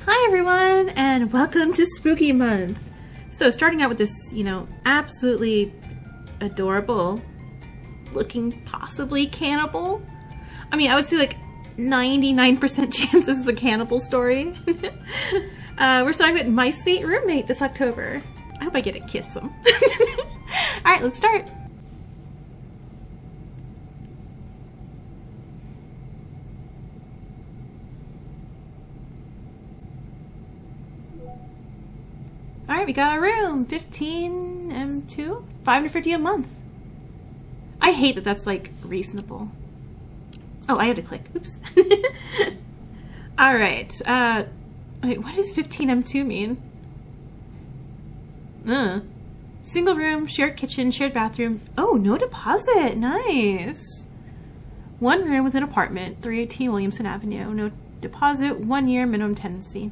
Hi everyone, and welcome to Spooky Month. So starting out with this, absolutely adorable looking possibly cannibal. I mean, I would say like 99% chance this is a cannibal story. We're starting with My Sweet Roommate this October. I hope I get to kiss him. Alright, let's start. Alright, we got a room. 15 M2? 550 a month. I hate that that's like reasonable. Oh, I had to click. Oops. Alright. Wait, what does 15 M2 mean? Single room, shared kitchen, shared bathroom. Oh, no deposit. Nice. One room with an apartment. 318 Williamson Avenue. No deposit. 1 year minimum tenancy.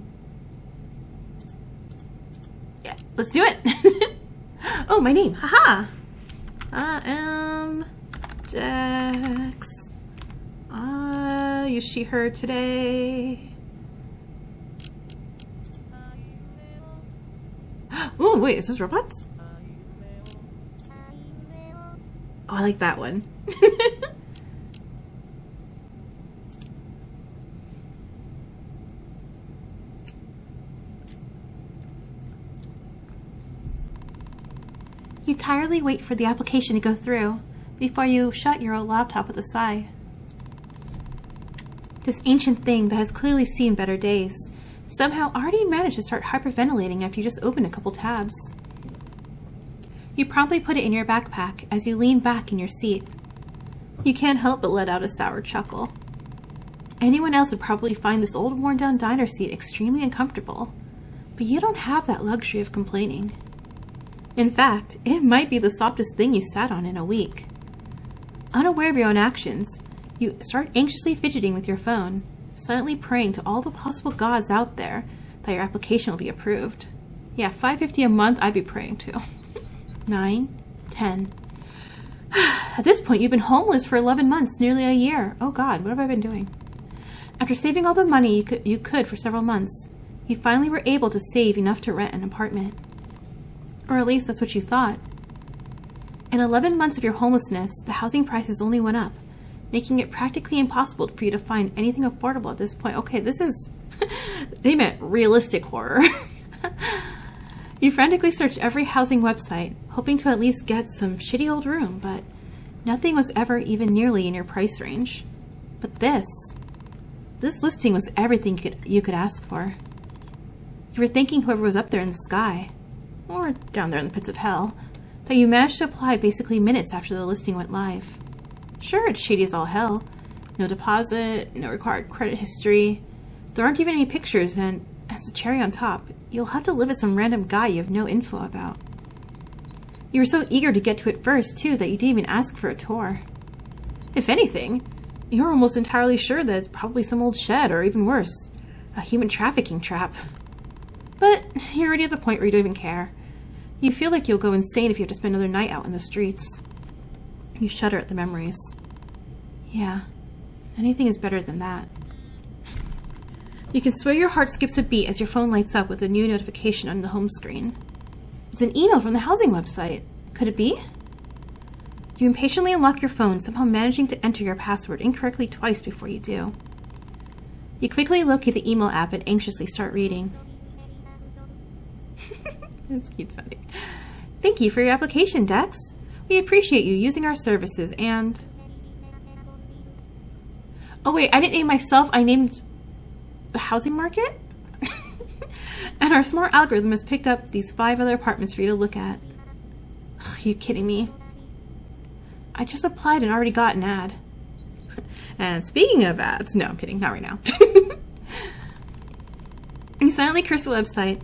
Yeah, let's do it. Oh, my name. Haha. I am Dex. Use she, her today. Oh, wait, is this robots? Oh, I like that one. You tirelessly wait for the application to go through before you shut your old laptop with a sigh. This ancient thing that has clearly seen better days somehow already managed to start hyperventilating after you just opened a couple tabs. You promptly put it in your backpack as you lean back in your seat. You can't help but let out a sour chuckle. Anyone else would probably find this old worn-down diner seat extremely uncomfortable, but you don't have that luxury of complaining. In fact, it might be the softest thing you sat on in a week. Unaware of your own actions, you start anxiously fidgeting with your phone, silently praying to all the possible gods out there that your application will be approved. Yeah, $5.50 a month I'd be praying to. 9, 10. At this point, you've been homeless for 11 months, nearly a year. Oh God, what have I been doing? After saving all the money you could for several months, you finally were able to save enough to rent an apartment. Or at least that's what you thought. In 11 months of your homelessness, the housing prices only went up, making it practically impossible for you to find anything affordable at this point. Okay, this is... they meant realistic horror. You frantically searched every housing website, hoping to at least get some shitty old room, but nothing was ever even nearly in your price range. But this listing was everything you could ask for. You were thanking whoever was up there in the sky, or down there in the pits of hell, that you managed to apply basically minutes after the listing went live. Sure, it's shady as all hell. No deposit, no required credit history. There aren't even any pictures, and as a cherry on top, you'll have to live with some random guy you have no info about. You were so eager to get to it first, too, that you didn't even ask for a tour. If anything, you're almost entirely sure that it's probably some old shed, or even worse, a human trafficking trap. But you're already at the point where you don't even care. You feel like you'll go insane if you have to spend another night out in the streets. You shudder at the memories. Yeah, anything is better than that. You can swear your heart skips a beat as your phone lights up with a new notification on the home screen. It's an email from the housing website. Could it be? You impatiently unlock your phone, somehow managing to enter your password incorrectly twice before you do. You quickly locate the email app and anxiously start reading. That's cute sounding. Thank you for your application, Dex. We appreciate you using our services and... Oh wait, I didn't name myself, I named the housing market? And our smart algorithm has picked up these 5 other apartments for you to look at. Are you kidding me? I just applied and already got an ad. And speaking of ads, no, I'm kidding, not right now. You silently curse the website,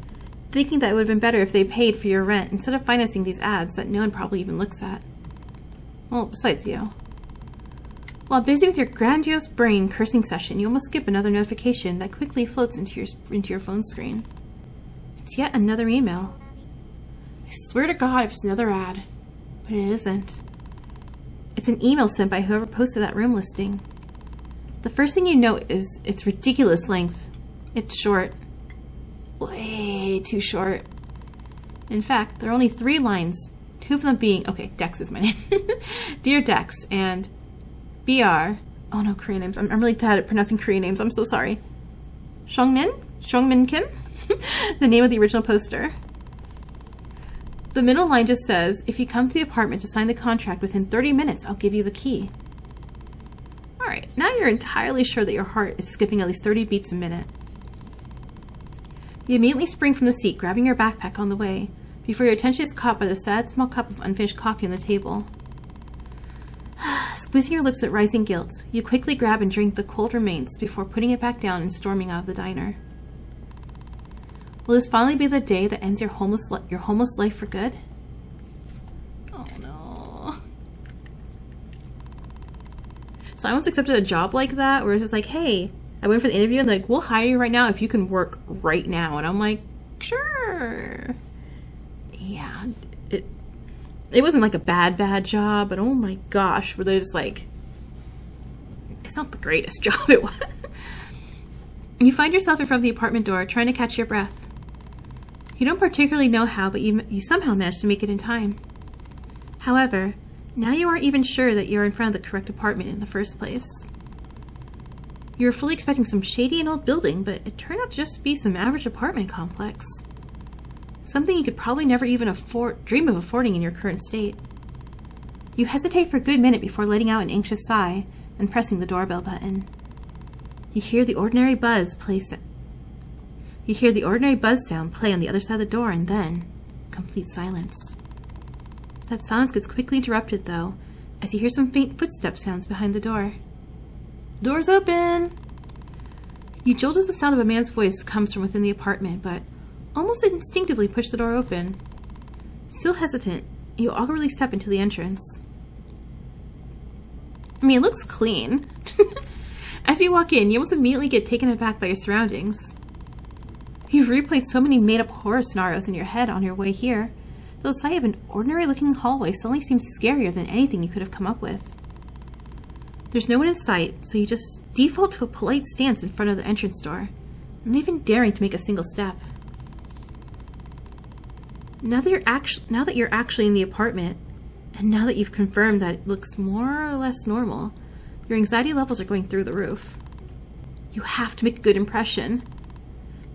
thinking that it would have been better if they paid for your rent instead of financing these ads that no one probably even looks at. Well, besides you. While busy with your grandiose brain cursing session, you almost skip another notification that quickly floats into your phone screen. It's yet another email. I swear to God if it's another ad, but it isn't. It's an email sent by whoever posted that room listing. The first thing you note is its ridiculous length. It's short. way too short. In fact, there are only 3 lines, 2 of them being, okay, Dex is my name. Dear Dex, and BR, oh no, Korean names. I'm really bad at pronouncing Korean names. I'm so sorry. Shongmin-Kim? The name of the original poster. The middle line just says, if you come to the apartment to sign the contract within 30 minutes, I'll give you the key. Alright, now you're entirely sure that your heart is skipping at least 30 beats a minute. You immediately spring from the seat, grabbing your backpack on the way, before your attention is caught by the sad small cup of unfinished coffee on the table. Squeezing your lips at rising guilt, you quickly grab and drink the cold remains before putting it back down and storming out of the diner. Will this finally be the day that ends your homeless life for good? Oh no. So I once accepted a job like that where it's just like, hey, I went for the interview and they're like, we'll hire you right now if you can work right now. And I'm like, sure. Yeah, it wasn't like a bad job, but oh my gosh, where they're just like, it's not the greatest job it was. You find yourself in front of the apartment door trying to catch your breath. You don't particularly know how, but you somehow managed to make it in time. However, now you aren't even sure that you're in front of the correct apartment in the first place. You were fully expecting some shady and old building, but it turned out to just be some average apartment complex. Something you could probably never even dream of affording in your current state. You hesitate for a good minute before letting out an anxious sigh and pressing the doorbell button. You hear the ordinary buzz sound play on the other side of the door, and then complete silence. That silence gets quickly interrupted, though, as you hear some faint footstep sounds behind the door. Door's open! You jolt as the sound of a man's voice comes from within the apartment, but almost instinctively push the door open. Still hesitant, you awkwardly step into the entrance. I mean, it looks clean. As you walk in, you almost immediately get taken aback by your surroundings. You've replayed so many made-up horror scenarios in your head on your way here, that the sight of an ordinary-looking hallway suddenly seems scarier than anything you could have come up with. There's no one in sight, so you just default to a polite stance in front of the entrance door, not even daring to make a single step. Now that you're actually in the apartment, and now that you've confirmed that it looks more or less normal, your anxiety levels are going through the roof. You have to make a good impression.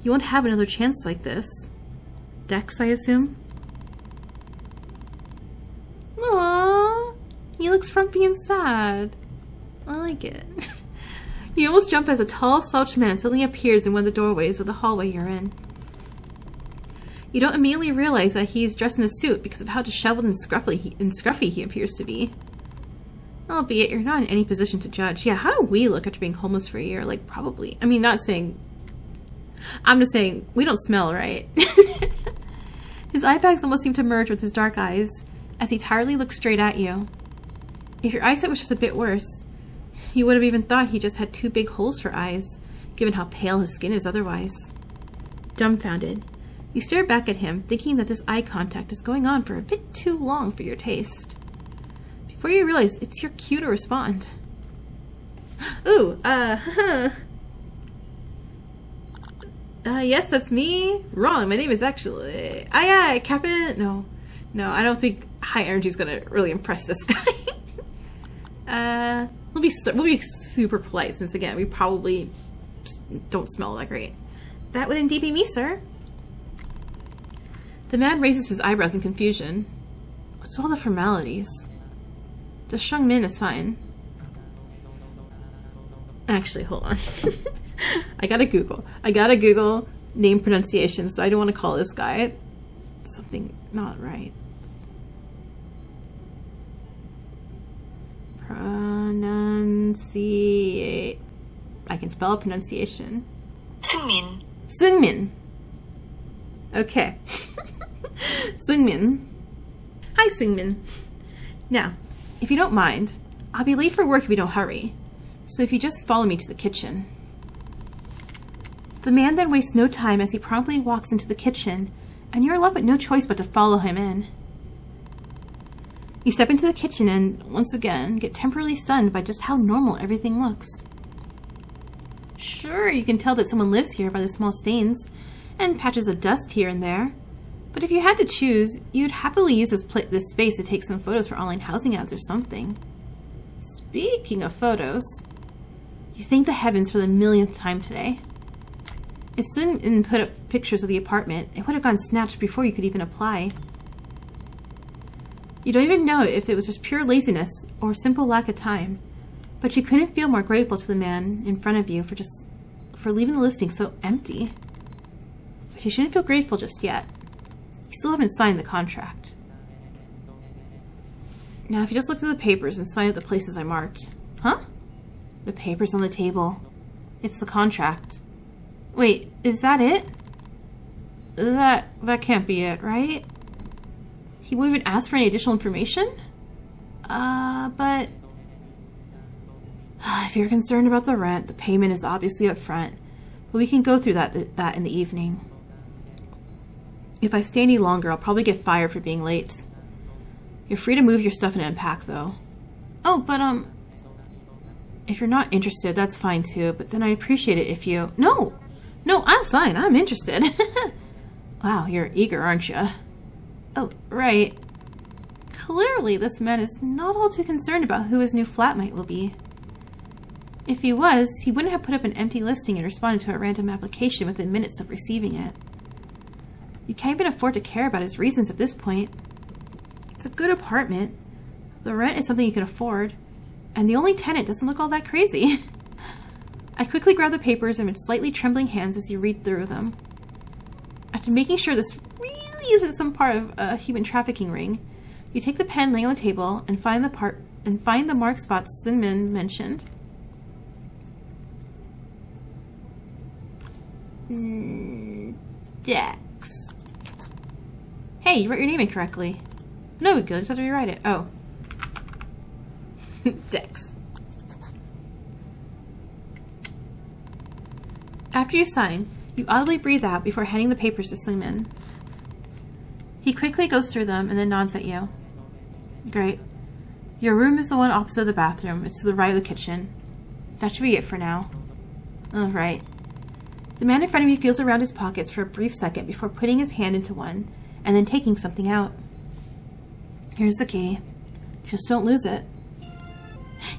You won't have another chance like this. Dex, I assume? Aww, he looks frumpy and sad. I like it. You almost jump as a tall, slouched man suddenly appears in one of the doorways of the hallway you're in. You don't immediately realize that he's dressed in a suit because of how disheveled and scruffy he appears to be. Albeit, you're not in any position to judge. Yeah, how do we look after being homeless for a year? Like, probably. I mean, I'm just saying, we don't smell, right? His eye bags almost seem to merge with his dark eyes as he tiredly looks straight at you. If your eyesight was just a bit worse, you would have even thought he just had 2 big holes for eyes, given how pale his skin is otherwise. Dumbfounded, you stare back at him, thinking that this eye contact is going on for a bit too long for your taste. Before you realize it's your cue to respond. Ooh, yes, that's me. Wrong, my name is actually... yeah, Captain... No, I don't think high energy is gonna really impress this guy. We'll be super polite, since again, we probably don't smell that great. That would indeed be me, sir. The man raises his eyebrows in confusion. What's all the formalities? The Shungmin is fine. Actually, hold on. I gotta Google name pronunciations. I don't want to call this guy something not right. Pronunciate. I can spell pronunciation. Seungmin. Okay. Seungmin. Hi, Seungmin. Now, if you don't mind, I'll be late for work if we don't hurry. So if you just follow me to the kitchen. The man then wastes no time as he promptly walks into the kitchen, and you're left with no choice but to follow him in. You step into the kitchen and, once again, get temporarily stunned by just how normal everything looks. Sure, you can tell that someone lives here by the small stains and patches of dust here and there. But if you had to choose, you'd happily use this space to take some photos for online housing ads or something. Speaking of photos, you thank the heavens for the millionth time today. If Sun didn't put up pictures of the apartment, it would have gone snatched before you could even apply. You don't even know if it was just pure laziness or simple lack of time, but you couldn't feel more grateful to the man in front of you for leaving the listing so empty. But you shouldn't feel grateful just yet. You still haven't signed the contract. Now, if you just look through the papers and sign at the places I marked. Huh? The papers on the table. It's the contract. Wait, is that it? That can't be it, right? He won't even ask for any additional information? But... If you're concerned about the rent, the payment is obviously up front, but we can go through that in the evening. If I stay any longer, I'll probably get fired for being late. You're free to move your stuff and unpack, though. Oh, but, if you're not interested, that's fine, too, but then I'd appreciate it if you... No, I'll sign. I'm interested. Wow, you're eager, aren't you? Oh, right. Clearly, this man is not all too concerned about who his new flatmate will be. If he was, he wouldn't have put up an empty listing and responded to a random application within minutes of receiving it. You can't even afford to care about his reasons at this point. It's a good apartment. The rent is something you can afford. And the only tenant doesn't look all that crazy. I quickly grab the papers and with slightly trembling hands as you read through them. After making sure this really isn't some part of a human trafficking ring, you take the pen laying on the table and find the mark spots Sunmin mentioned. Dex. Hey, you wrote your name incorrectly. No big deal, just have to rewrite it. Oh. Dex. After you sign, you audibly breathe out before handing the papers to Sunmin. He quickly goes through them and then nods at you. Great. Your room is the one opposite the bathroom. It's to the right of the kitchen. That should be it for now. Oh, right. The man in front of you feels around his pockets for a brief second before putting his hand into one and then taking something out. Here's the key. Just don't lose it.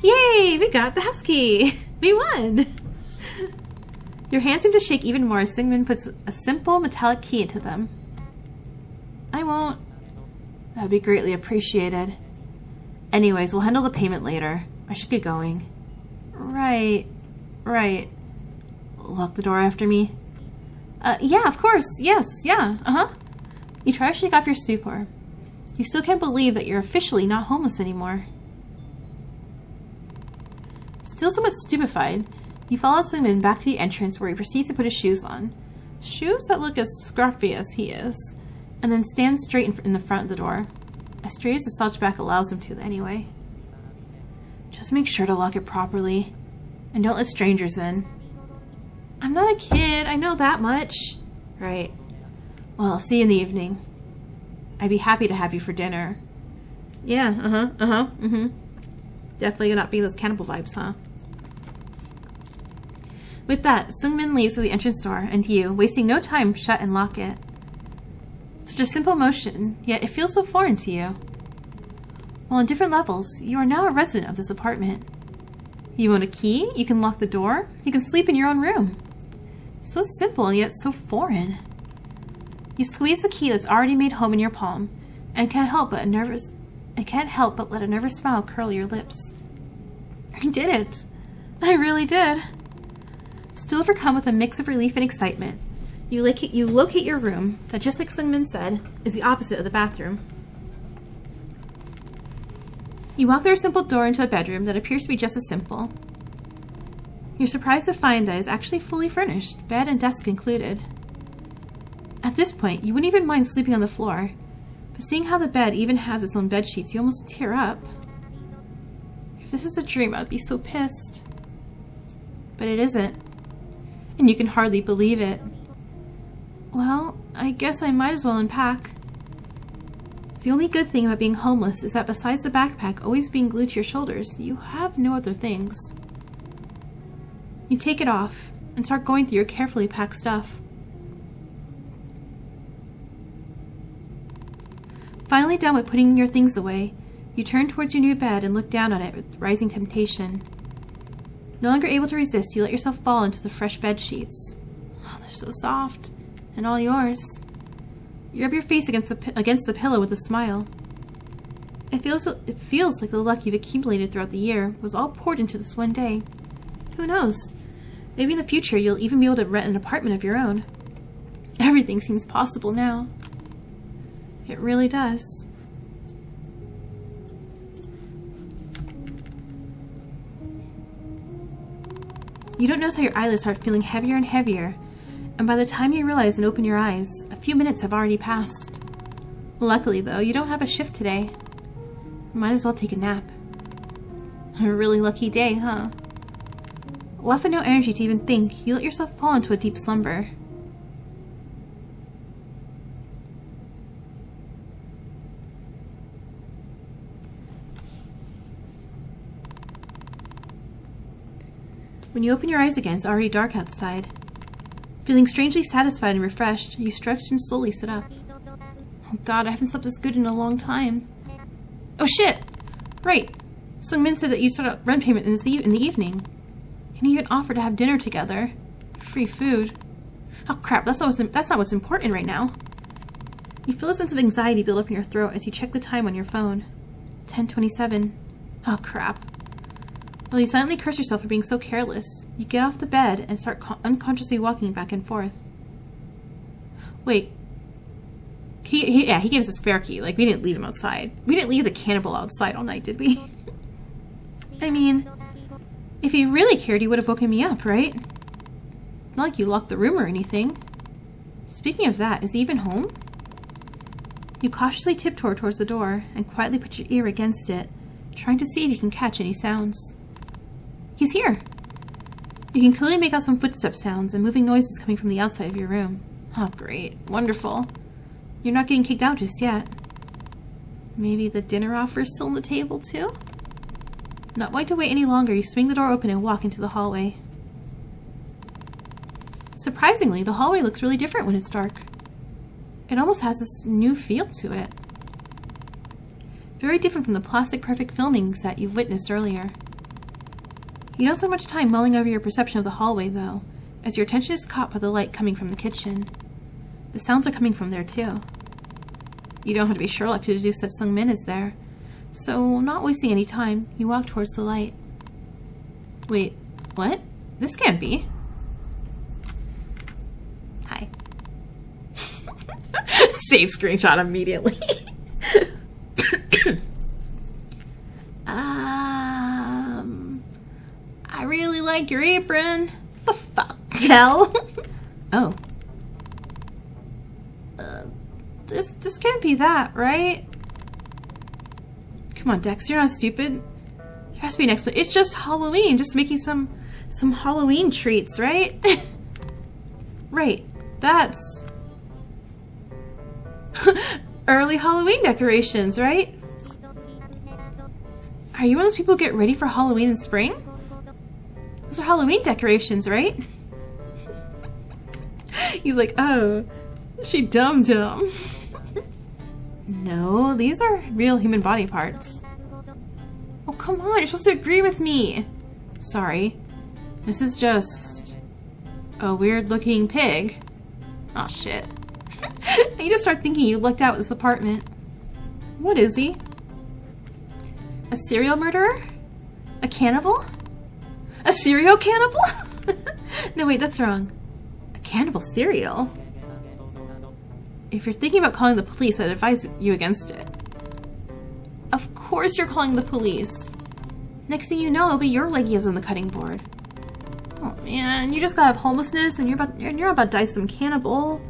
Yay! We got the house key! We won! Your hands seem to shake even more as Sunmin puts a simple metallic key into them. I won't. That'd be greatly appreciated. Anyways, we'll handle the payment later. I should get going. Right. Lock the door after me. Yeah, of course. Yes, yeah, You try to shake off your stupor. You still can't believe that you're officially not homeless anymore. Still somewhat stupefied, you follow Sunmin back to the entrance where he proceeds to put his shoes on. Shoes that look as scruffy as he is, and then stands straight in the front of the door. As straight as the slouch back allows him to, anyway. Just make sure to lock it properly, and don't let strangers in. I'm not a kid, I know that much. Right. Well, I'll see you in the evening. I'd be happy to have you for dinner. Yeah, Definitely not be those cannibal vibes, huh? With that, Sunmin leaves through the entrance door, and you, wasting no time, shut and lock it. Such a simple motion, yet it feels so foreign to you. While on different levels, you are now a resident of this apartment. You own a key, you can lock the door, you can sleep in your own room. So simple and yet so foreign. You squeeze the key that's already made home in your palm, and can't help but let a nervous smile curl your lips. I did it. I really did. Still overcome with a mix of relief and excitement, you locate your room that, just like Sunmin said, is the opposite of the bathroom. You walk through a simple door into a bedroom that appears to be just as simple. You're surprised to find that it's actually fully furnished, bed and desk included. At this point, you wouldn't even mind sleeping on the floor, but seeing how the bed even has its own bed sheets, you almost tear up. If this is a dream, I'd be so pissed. But it isn't, and you can hardly believe it. Well, I guess I might as well unpack. The only good thing about being homeless is that besides the backpack always being glued to your shoulders, you have no other things. You take it off and start going through your carefully packed stuff. Finally done with putting your things away, you turn towards your new bed and look down on it with rising temptation. No longer able to resist, you let yourself fall into the fresh bed sheets. Oh, they're so soft. And all yours. You rub your face against the pillow with a smile. It feels like the luck you've accumulated throughout the year was all poured into this one day. Who knows? Maybe in the future you'll even be able to rent an apartment of your own. Everything seems possible now. It really does. You don't notice how your eyelids start feeling heavier and heavier, and by the time you realize and open your eyes, a few minutes have already passed. Luckily, though, you don't have a shift today. Might as well take a nap. A really lucky day, huh? Left with no energy to even think, you let yourself fall into a deep slumber. When you open your eyes again, it's already dark outside. Feeling strangely satisfied and refreshed, you stretch and slowly sit up. Oh god, I haven't slept this good in a long time. Oh shit! Right. Sung-min said that you'd start a rent payment in the evening. And you even offered to have dinner together. Free food. Oh crap, that's not what's important right now. You feel a sense of anxiety build up in your throat as you check the time on your phone. 10:27. Oh crap. While you silently curse yourself for being so careless, you get off the bed and start unconsciously walking back and forth. Wait. He gave us a spare key. Like, we didn't leave him outside. We didn't leave the cannibal outside all night, did we? I mean, if he really cared, he would have woken me up, right? Not like you locked the room or anything. Speaking of that, is he even home? You cautiously tiptoe towards the door and quietly put your ear against it, trying to see if you can catch any sounds. He's here! You can clearly make out some footstep sounds and moving noises coming from the outside of your room. Oh, great. Wonderful. You're not getting kicked out just yet. Maybe the dinner offer is still on the table, too? Not wanting to wait any longer, you swing the door open and walk into the hallway. Surprisingly, the hallway looks really different when it's dark. It almost has this new feel to it. Very different from the plastic perfect filming set you've witnessed earlier. You don't spend much time mulling over your perception of the hallway, though, as your attention is caught by the light coming from the kitchen. The sounds are coming from there, too. You don't have to be Sherlock to deduce that Sung-min is there, so not wasting any time, you walk towards the light. Wait, what? This can't be. Hi. Save screenshot immediately. I really like your apron. The fuck, hell? Oh. This can't be that, right? Come on, Dex, you're not stupid. There has to be an explanation. It's just Halloween, just making some Halloween treats, right? Right, that's early Halloween decorations, right? Are you one of those people who get ready for Halloween in spring? Those are Halloween decorations, right? He's like, oh, she dumb. No, these are real human body parts. Oh, come on, you're supposed to agree with me. Sorry. This is just a weird looking pig. Oh shit. And you just start thinking you lucked out with this apartment. What is he? A serial murderer? A cannibal? A serial cannibal? No, wait, that's wrong. A cannibal cereal? If you're thinking about calling the police, I'd advise you against it. Of course you're calling the police. Next thing you know, it'll be your leggies on the cutting board. Oh man, you just got homelessness and you're about to die some cannibal,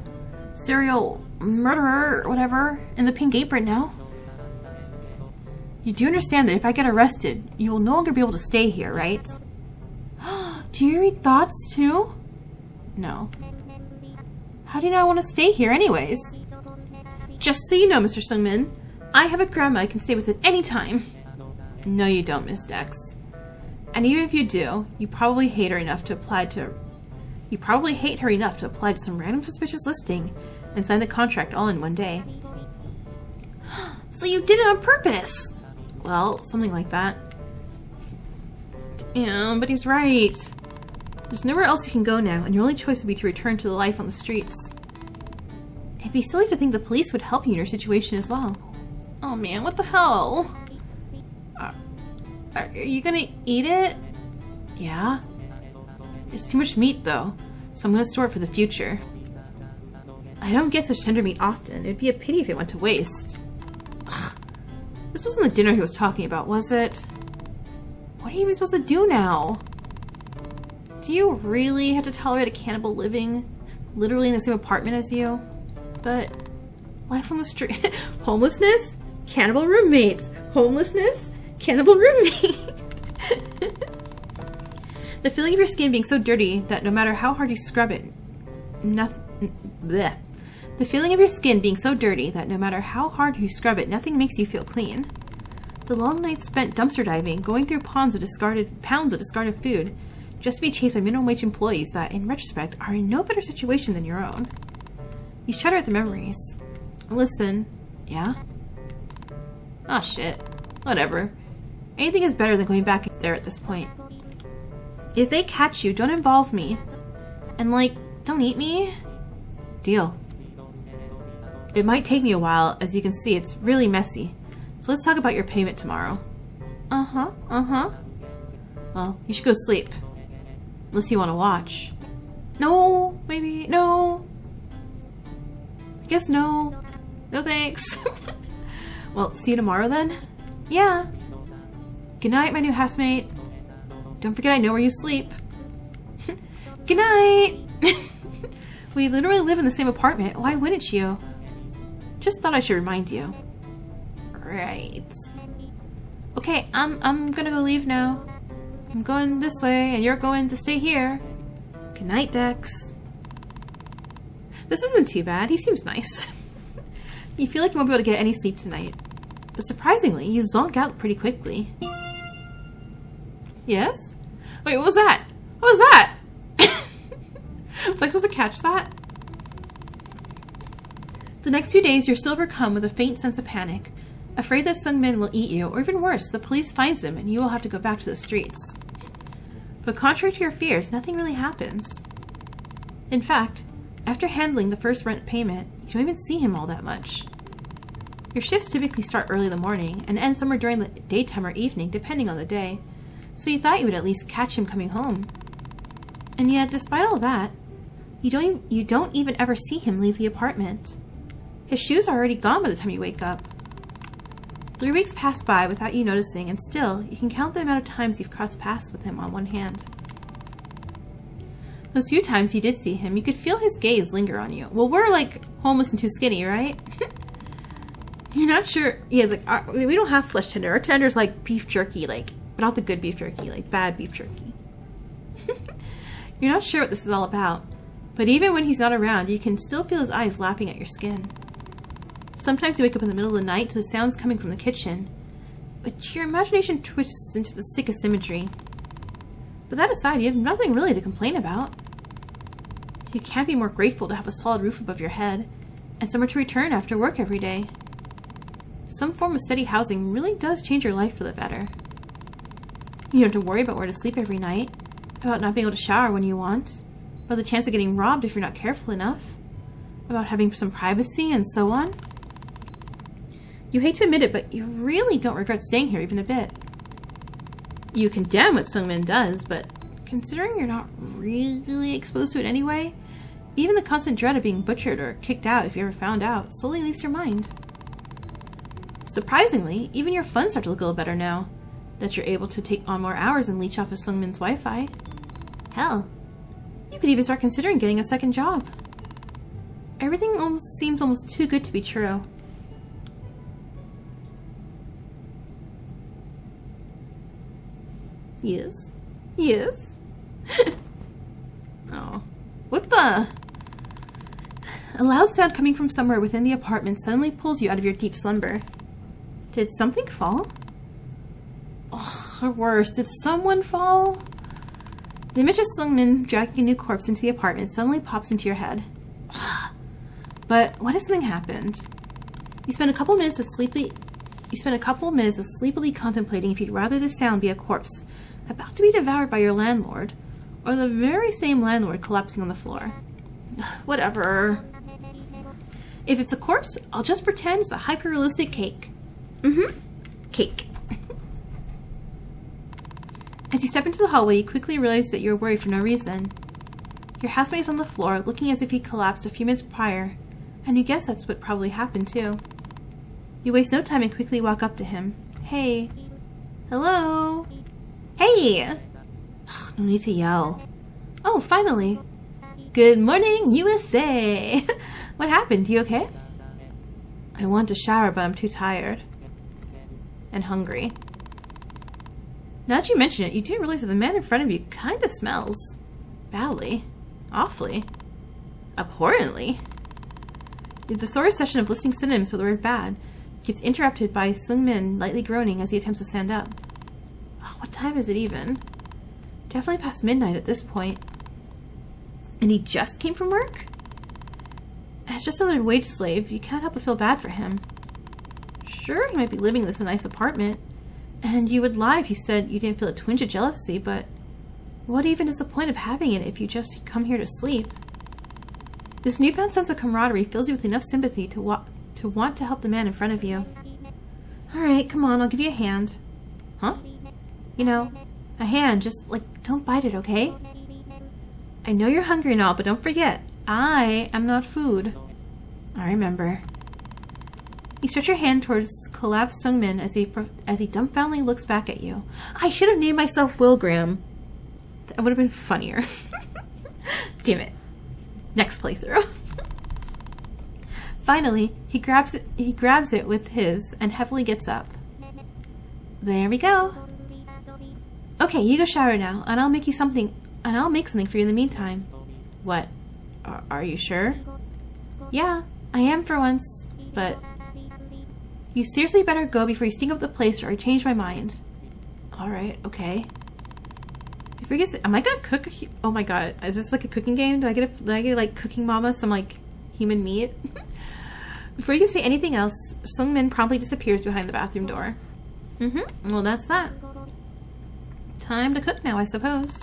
serial murderer, or whatever, in the pink apron now. You do understand that if I get arrested, you will no longer be able to stay here, right? Do you read thoughts too? No. How do you know I want to stay here anyways? Just so you know, Mr. Sung-min, I have a grandma I can stay with at any time. No, you don't, Miss Dex. And even if you do, you probably hate her enough to apply to some random suspicious listing and sign the contract all in one day. So you did it on purpose! Well, something like that. Yeah, but he's right. There's nowhere else you can go now, and your only choice would be to return to the life on the streets. It'd be silly to think the police would help you in your situation as well. Oh man, what the hell? Are you gonna eat it? Yeah? It's too much meat though, so I'm gonna store it for the future. I don't get such tender meat often. It'd be a pity if it went to waste. Ugh. This wasn't the dinner he was talking about, was it? What are you even supposed to do now? Do you really have to tolerate a cannibal living literally in the same apartment as you? But life on the street... Homelessness? Cannibal roommates. Homelessness? Cannibal roommate. The feeling of your skin being so dirty that no matter how hard you scrub it, nothing... Bleh. The feeling of your skin being so dirty that no matter how hard you scrub it, nothing makes you feel clean. The long nights spent dumpster diving, going through pounds of discarded food, just to be chased by minimum wage employees that, in retrospect, are in no better situation than your own. You shudder at the memories. Listen. Yeah? Oh shit. Whatever. Anything is better than going back there at this point. If they catch you, don't involve me. And like, don't eat me. Deal. It might take me a while, as you can see, it's really messy. So let's talk about your payment tomorrow. Well, you should go sleep. Unless you want to watch. No, maybe, no. I guess no. No thanks. Well, see you tomorrow then? Yeah. Good night, my new housemate. Don't forget I know where you sleep. Good night. We literally live in the same apartment. Why wouldn't you? Just thought I should remind you. Right. Okay, I'm gonna go leave now. I'm going this way, and you're going to stay here. Good night, Dex. This isn't too bad. He seems nice. You feel like you won't be able to get any sleep tonight. But surprisingly, you zonk out pretty quickly. Yes? Wait, what was that? What was that? Was I supposed to catch that? The next 2 days, you're still overcome with a faint sense of panic, afraid that Sungmin will eat you, or even worse, the police finds him and you will have to go back to the streets. But contrary to your fears, nothing really happens. In fact, after handling the first rent payment, you don't even see him all that much. Your shifts typically start early in the morning and end somewhere during the daytime or evening, depending on the day, so you thought you would at least catch him coming home. And yet, despite all that, you don't even ever see him leave the apartment. His shoes are already gone by the time you wake up. 3 weeks pass by without you noticing, and still, you can count the amount of times you've crossed paths with him on one hand. Those few times you did see him, you could feel his gaze linger on you. Well, we're like homeless and too skinny, right? You're not sure. Yeah, it's like, we don't have flesh tender. Our tender's like beef jerky, like, but not the good beef jerky, like bad beef jerky. You're not sure what this is all about, but even when he's not around, you can still feel his eyes lapping at your skin. Sometimes you wake up in the middle of the night to the sounds coming from the kitchen, but your imagination twists into the sickest symmetry. But that aside, you have nothing really to complain about. You can't be more grateful to have a solid roof above your head, and somewhere to return after work every day. Some form of steady housing really does change your life for the better. You don't have to worry about where to sleep every night, about not being able to shower when you want, about the chance of getting robbed if you're not careful enough, about having some privacy, and so on. You hate to admit it, but you really don't regret staying here even a bit. You condemn what Sungmin does, but considering you're not really exposed to it anyway, even the constant dread of being butchered or kicked out if you ever found out slowly leaves your mind. Surprisingly, even your funds start to look a little better now that you're able to take on more hours and leech off of Sungmin's Wi-Fi. Hell, you could even start considering getting a second job. Everything seems almost too good to be true. Yes. Yes. Oh. What the? A loud sound coming from somewhere within the apartment suddenly pulls you out of your deep slumber. Did something fall? Oh, or worse, did someone fall? The image of Sungmin dragging a new corpse into the apartment suddenly pops into your head. But what if something happened? You spend a couple minutes of sleepy You spend a couple of minutes sleepily contemplating if you'd rather the sound be a corpse about to be devoured by your landlord, or the very same landlord collapsing on the floor. Whatever. If it's a corpse, I'll just pretend it's a hyper-realistic cake. Cake. As you step into the hallway, you quickly realize that you're worried for no reason. Your housemate is on the floor, looking as if he collapsed a few minutes prior, and you guess that's what probably happened too. You waste no time and quickly walk up to him. Hey. Hello? Hey! Ugh, no need to yell. Oh, finally. Good morning, USA! What happened? You okay? I want to shower, but I'm too tired. And hungry. Now that you mention it, you do realize that the man in front of you kind of smells. Badly. Awfully. Abhorrently. The story session of listing synonyms for the word bad gets interrupted by Sung-min lightly groaning as he attempts to stand up. Oh, what time is it even? Definitely past midnight at this point. And he just came from work? As just another wage slave, you can't help but feel bad for him. Sure, he might be living in this nice apartment, and you would lie if you said you didn't feel a twinge of jealousy, but what even is the point of having it if you just come here to sleep? This newfound sense of camaraderie fills you with enough sympathy to want to help the man in front of you. Alright, come on, I'll give you a hand. Huh? You know, a hand, just, don't bite it, okay? I know you're hungry and all, but don't forget, I am not food. I remember. You stretch your hand towards collapsed Sung-min as he dumbfoundedly looks back at you. I should have named myself Will Graham. That would have been funnier. Damn it. Next playthrough. Finally, he grabs it with his and heavily gets up. There we go. Okay, you go shower now, and I'll make something for you in the meantime. What? Are you sure? Yeah, I am for once, but you seriously better go before you stink up the place or I change my mind. Alright, okay. Am I gonna cook? Oh my god, is this like a cooking game? Do I get like Cooking Mama some like human meat? Before you can say anything else, Sung-min promptly disappears behind the bathroom door. Well, that's that. Time to cook now, I suppose.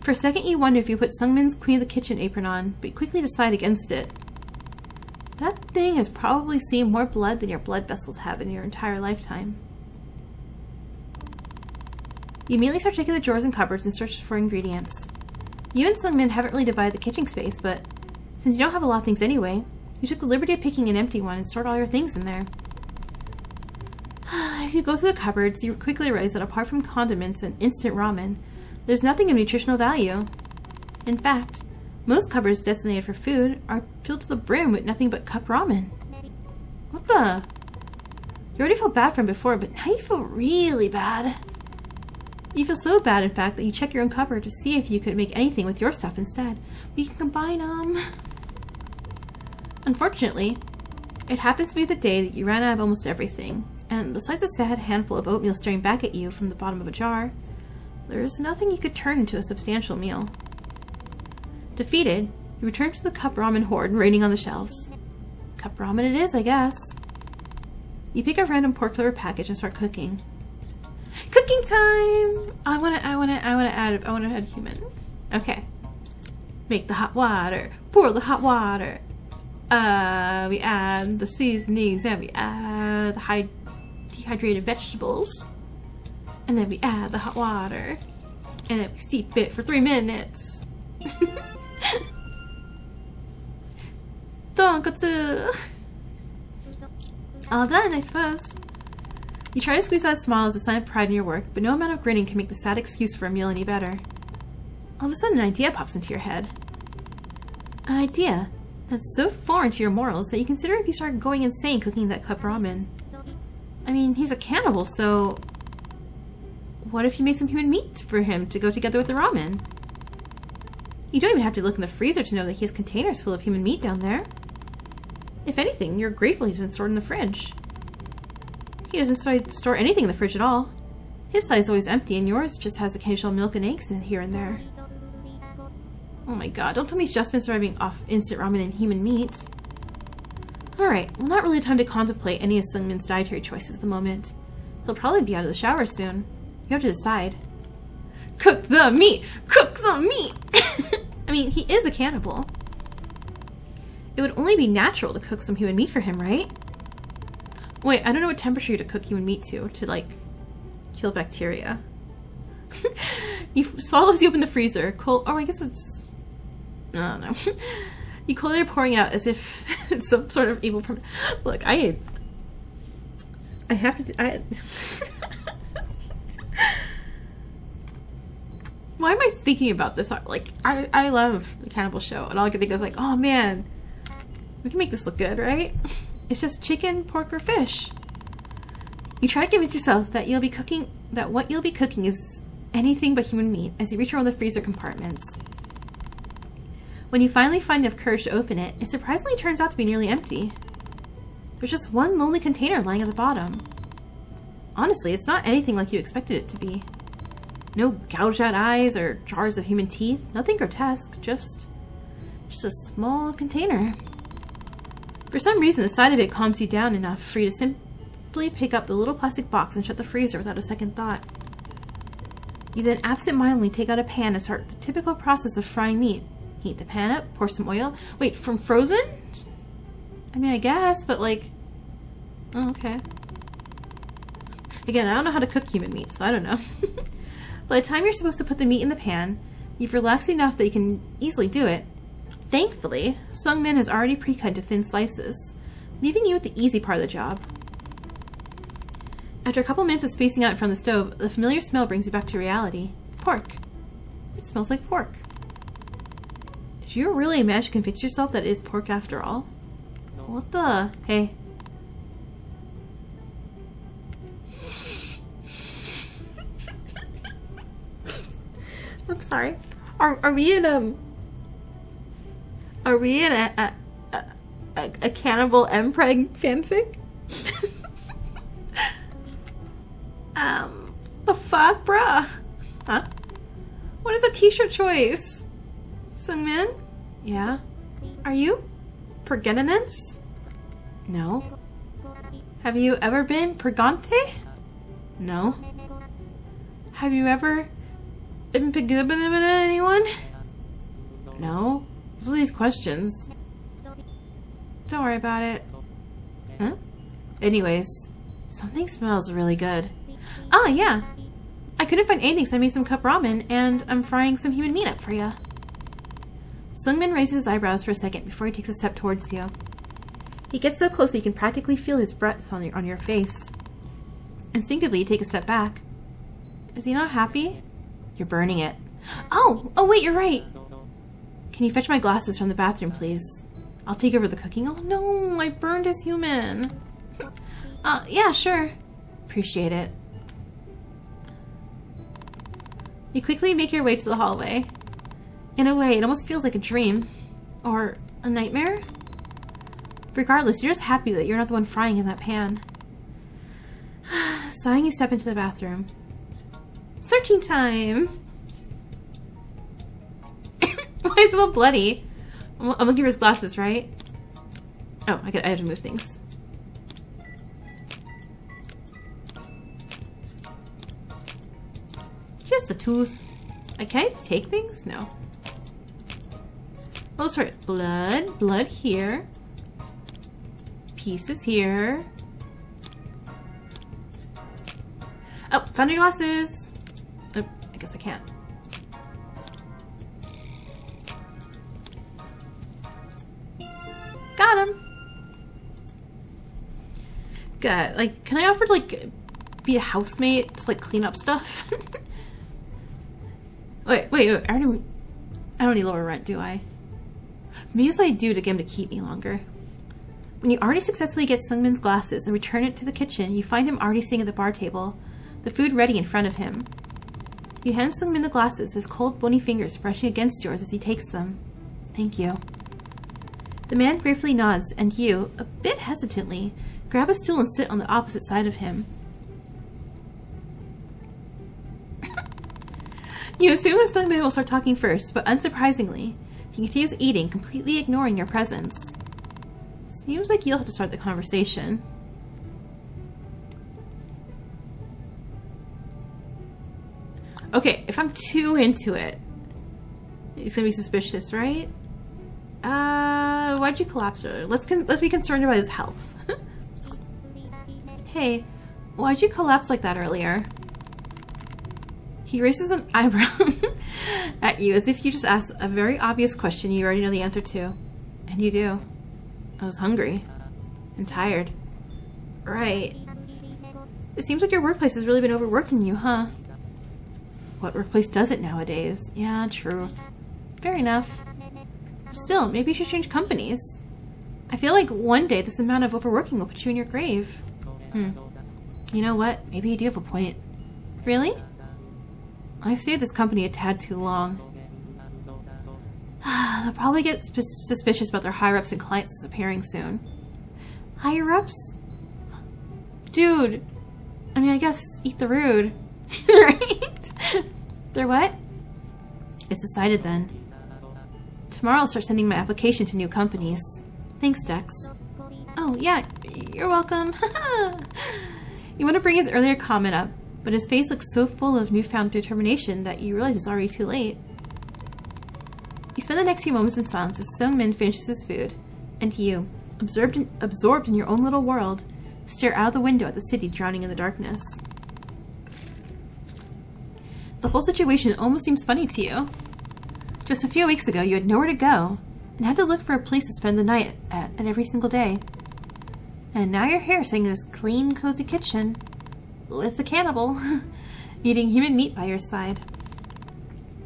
For a second you wonder if you put Sung-min's Queen of the Kitchen apron on, but quickly decide against it. That thing has probably seen more blood than your blood vessels have in your entire lifetime. You immediately start checking the drawers and cupboards and search for ingredients. You and Sung-min haven't really divided the kitchen space, but since you don't have a lot of things anyway, you took the liberty of picking an empty one and stored all your things in there. As you go through the cupboards, you quickly realize that apart from condiments and instant ramen, there's nothing of nutritional value. In fact, most cupboards designated for food are filled to the brim with nothing but cup ramen. What the? You already felt bad from before, but now you feel really bad. You feel so bad, in fact, that you check your own cupboard to see if you could make anything with your stuff instead. But you can combine them. Unfortunately, it happens to be the day that you ran out of almost everything, and besides a sad handful of oatmeal staring back at you from the bottom of a jar, there's nothing you could turn into a substantial meal. Defeated, you return to the cup ramen hoard raining on the shelves. Cup ramen it is, I guess. You pick a random pork liver package and start cooking. Cooking time! I wanna add human. Okay. Make the hot water. Pour the hot water. We add the seasonings and we add the dehydrated vegetables. And then we add the hot water. And then we steep it for 3 minutes. Tonkotsu! All done, I suppose. You try to squeeze out a smile as a sign of pride in your work, but no amount of grinning can make the sad excuse for a meal any better. All of a sudden, an idea pops into your head. An idea that's so foreign to your morals that you consider if you start going insane cooking that cup ramen. I mean, he's a cannibal, so what if you made some human meat for him to go together with the ramen? You don't even have to look in the freezer to know that he has containers full of human meat down there. If anything, you're grateful he doesn't store it in the fridge. He doesn't store anything in the fridge at all. His side is always empty and yours just has occasional milk and eggs in here and there. Oh my god, don't tell me he's just been surviving off instant ramen and human meat. Alright, well, not really time to contemplate any of Sungmin's dietary choices at the moment. He'll probably be out of the shower soon. You have to decide. Cook the meat! Cook the meat! I mean, he is a cannibal. It would only be natural to cook some human meat for him, right? Wait, I don't know what temperature to cook human meat to, like, kill bacteria. He swallows you open the freezer. Cold. Oh, I guess it's... I don't know. You cold air pouring out as if it's some sort of evil... Look, I have to... Why am I thinking about this? Like, I love the Cannibal show, and all I can think is like, oh man, we can make this look good, right? It's just chicken, pork, or fish. You try to convince yourself that what you'll be cooking is anything but human meat as you reach around the freezer compartments. When you finally find enough courage to open it, it surprisingly turns out to be nearly empty. There's just one lonely container lying at the bottom. Honestly, it's not anything like you expected it to be. No gouged out eyes or jars of human teeth, nothing grotesque, just a small container. For some reason, the sight of it calms you down enough for you to simply pick up the little plastic box and shut the freezer without a second thought. You then absent-mindedly take out a pan and start the typical process of frying meat. Heat the pan up, pour some oil. Wait, from frozen? I mean, I guess, but like... Oh, okay. Again, I don't know how to cook human meat, so I don't know. By the time you're supposed to put the meat in the pan, you've relaxed enough that you can easily do it. Thankfully, Sungmin has already pre-cut into thin slices, leaving you with the easy part of the job. After a couple minutes of spacing out in front of the stove, the familiar smell brings you back to reality. Pork. It smells like pork. Did you really manage to convince yourself that it is pork after all? What the... Hey. I'm sorry. Are we in a Cannibal MPREG fanfic? The fuck, bruh? Huh? What is a t-shirt choice? Sungmin? Yeah? Are you Pergenanence? No. Have you ever been Purgante? No. Have you ever been anyone? No. What's all these questions? Don't worry about it. Huh? Anyways, something smells really good. Ah, yeah. I couldn't find anything, so I made some cup ramen, and I'm frying some human meat up for you. Sungmin raises his eyebrows for a second before he takes a step towards you. He gets so close that you can practically feel his breath on your face. Instinctively, you take a step back. Is he not happy? You're burning it. Oh wait, you're right. Can you fetch my glasses from the bathroom, please? I'll take over the cooking. Oh no, I burned his human. Yeah, sure. Appreciate it. You quickly make your way to the hallway. In a way, it almost feels like a dream. Or a nightmare? Regardless, you're just happy that you're not the one frying in that pan. Sighing, you step into the bathroom. Searching time! Why is it all bloody? I'm looking for his glasses, right? Oh, I have to move things. Just a tooth. Can I take things? No. Oh, sorry. Blood here. Pieces here. Oh, found your glasses. Oh, I guess I can't. Got him. Good. Like, can I offer to, like, be a housemate to, like, clean up stuff? wait. I don't need lower rent, do I? Maybe I do to get him to keep me longer. When you already successfully get Sungmin's glasses and return it to the kitchen, you find him already sitting at the bar table, the food ready in front of him. You hand Sungmin the glasses, his cold, bony fingers brushing against yours as he takes them. Thank you. The man gratefully nods, and you, a bit hesitantly, grab a stool and sit on the opposite side of him. You assume that Sungmin will start talking first, but unsurprisingly, he continues eating, completely ignoring your presence. Seems like you'll have to start the conversation. Okay, if I'm too into it, it's gonna be suspicious, right? Why'd you collapse earlier? Let's be concerned about his health. Hey, why'd you collapse like that earlier? He raises an eyebrow at you as if you just asked a very obvious question you already know the answer to. And you do. I was hungry. And tired. Right. It seems like your workplace has really been overworking you, huh? What workplace does it nowadays? Yeah, truth. Fair enough. Still, maybe you should change companies. I feel like one day this amount of overworking will put you in your grave. You know what? Maybe you do have a point. Really? I've stayed at this company a tad too long. They'll probably get suspicious about their higher-ups and clients disappearing soon. Higher-ups? Dude. I mean, I guess eat the rude. Right? They're what? It's decided then. Tomorrow I'll start sending my application to new companies. Thanks, Dex. Oh, yeah. You're welcome. You want to bring his earlier comment up, but his face looks so full of newfound determination that you realize it's already too late. You spend the next few moments in silence as Sung-min finishes his food, and you, absorbed in your own little world, stare out of the window at the city drowning in the darkness. The whole situation almost seems funny to you. Just a few weeks ago, you had nowhere to go, and had to look for a place to spend the night at every single day. And now you're here sitting in this clean, cozy kitchen, with the cannibal, eating human meat by your side.